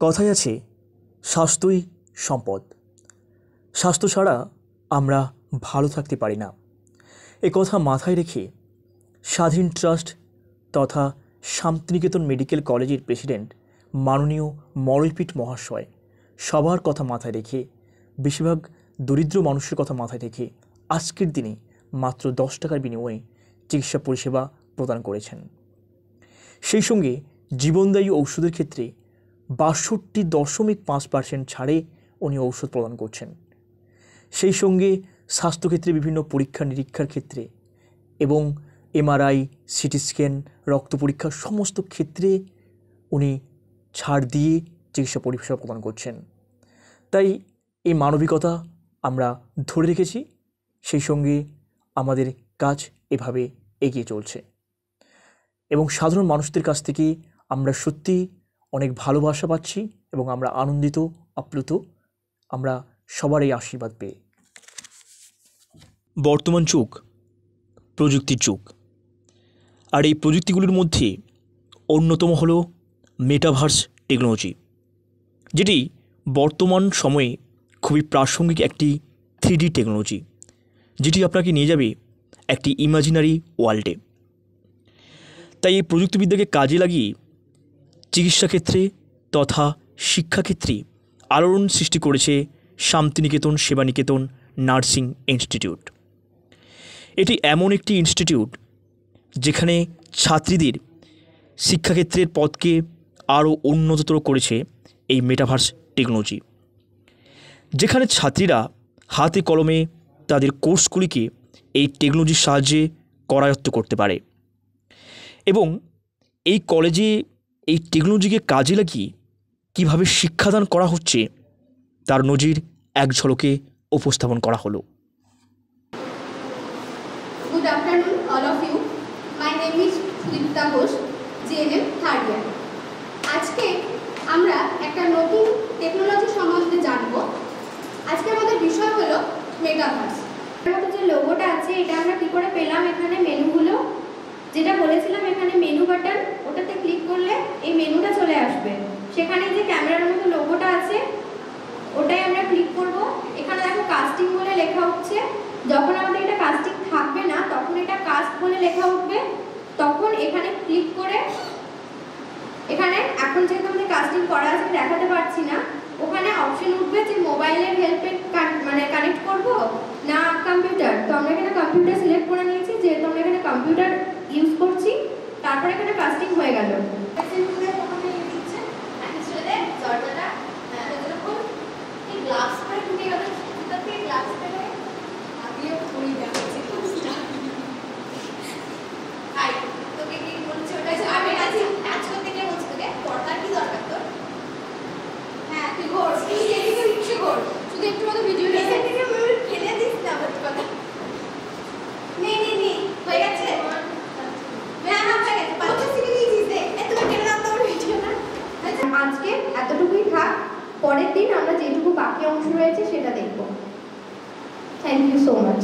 কথায় আছে স্বাস্থ্যই সম্পদ। স্বাস্থ্য ছাড়া আমরা ভালো থাকতে পারি না। এ কথা মাথায় রেখে স্বাধীন ট্রাস্ট তথা শান্তিনিকেতন মেডিকেল কলেজের প্রেসিডেন্ট মাননীয় মরলপীঠ মহাশয় সবার কথা মাথায় রেখে, বেশিরভাগ দরিদ্র মানুষের কথা মাথায় রেখে আজকের দিনে মাত্র 10 টাকার বিনিময়ে চিকিৎসা পরিষেবা প্রদান করেছেন। সেই সঙ্গে জীবনদায়ী ঔষধের ক্ষেত্রে 62.5% ছাড়ে উনি ঔষধ প্রদান করছেন। সেই সঙ্গে স্বাস্থ্যক্ষেত্রে বিভিন্ন পরীক্ষা নিরীক্ষার ক্ষেত্রে এবং এমআরআই, সিটি স্ক্যান, রক্ত পরীক্ষা সমস্ত ক্ষেত্রে উনি ছাড় দিয়ে চিকিৎসা পরিষেবা প্রদান করছেন। তাই এই মানবিকতা আমরা ধরে রেখেছি, সেই সঙ্গে আমাদের কাজ এভাবে এগিয়ে চলছে এবং সাধারণ মানুষদের কাছ থেকে আমরা সত্যি অনেক ভালোবাসা পাচ্ছি এবং আমরা আনন্দিত, আপ্লুত আমরা সবার এই আশীর্বাদ পেয়ে। বর্তমান যুগ প্রযুক্তির যুগ, আর এই প্রযুক্তিগুলির মধ্যে অন্যতম হলো মেটাভার্স টেকনোলজি, যেটি বর্তমান সময়ে খুবই প্রাসঙ্গিক একটি 3D টেকনোলজি, যেটি আপনাকে নিয়ে যাবে একটি ইমাজিনারি ওয়ার্ল্ডে। তাই এই প্রযুক্তিবিদ্যাকে কাজে লাগিয়ে চিকিৎসাক্ষেত্রে তথা শিক্ষাক্ষেত্রে আলোড়ন সৃষ্টি করেছে শান্তিনিকেতন সেবানিকেতন নার্সিং ইনস্টিটিউট। এটি এমন একটি ইনস্টিটিউট যেখানে ছাত্রীদের শিক্ষাক্ষেত্রের পথকে আরও উন্নততর করেছে এই মেটাভার্স টেকনোলজি, যেখানে ছাত্রীরা হাতে কলমে তাদের কোর্সগুলিকে এই টেকনোলজির সাহায্যে করায়ত্ত করতে পারে এবং এই কলেজে এই টেকনোলজিকে কাজে লাগিয়ে কীভাবে শিক্ষাদান করা হচ্ছে তার নজির এক ঝলকে উপস্থাপন করা হলো। Good afternoon all of you. My name is Tripta Ghosh, JNM third year. আজকে আমরা একটা নতুন টেকনোলজি সম্বন্ধে জানব। আজকে আমাদের বিষয় হলো মেটাভার্স। এর মধ্যে যে লোগোটা আছে এটা আমরা কি করে পেলাম? এখানে মেনুগুলো যেটা বলেছিলাম, এখানে মেনু বাটন, ওটাতে ক্লিক করলে এই মেনুটা চলে আসবে। সেখানে যে ক্যামেরার মতো লোগোটা আছে ওটাই আমরা ক্লিক করব। এখানে দেখো কাস্টিং বলে লেখা হচ্ছে। যখন আমাদের এটা কাস্টিং থাকবে না তখন এটা কাস্ট বলে লেখা উঠবে, তখন এখানে ক্লিক করে এখানে এখন যেহেতু আমাদের কাস্টিং করা আছে দেখাতে পারছি না, ওখানে অপশন উঠবে যে মোবাইলের হেল্পে মানে কানেক্ট করব না কম্পিউটার। তো আমরা এখানে কম্পিউটার সিলেক্ট করে নিয়েছি, যেহেতু আমরা এখানে কম্পিউটার ইউজ করছি। তারপরে এখানে কাস্টিং হয়ে গেল। গ্লাস করে ঢুকে গেল, তাতে গ্লাস করে আগে পড়ে যাচ্ছে। হাই, তোকে কি বলছে ওটা? আমি আছি কাজ করতে গিয়ে বলছি তোকে পড়া কি দরকার তোর? হ্যাঁ তুই ঘর তুই এদিকে ইচ্ছে কর, শুধু একটু মতো ভিডিও এসে থেকে ফেলে দিস না আমার কথা। নেই হয়ে গেছে। হ্যাঁ হয়ে গেছে, 50 সেকেন্ড নিয়েছিস দে। এত কেটে দাও তোর ভিডিও না। আজকে এতটুকুই থাক, পরের দিন আমরা যেটুকু বাকি অংশ রয়েছে সেটা দেখব। Thank you so much.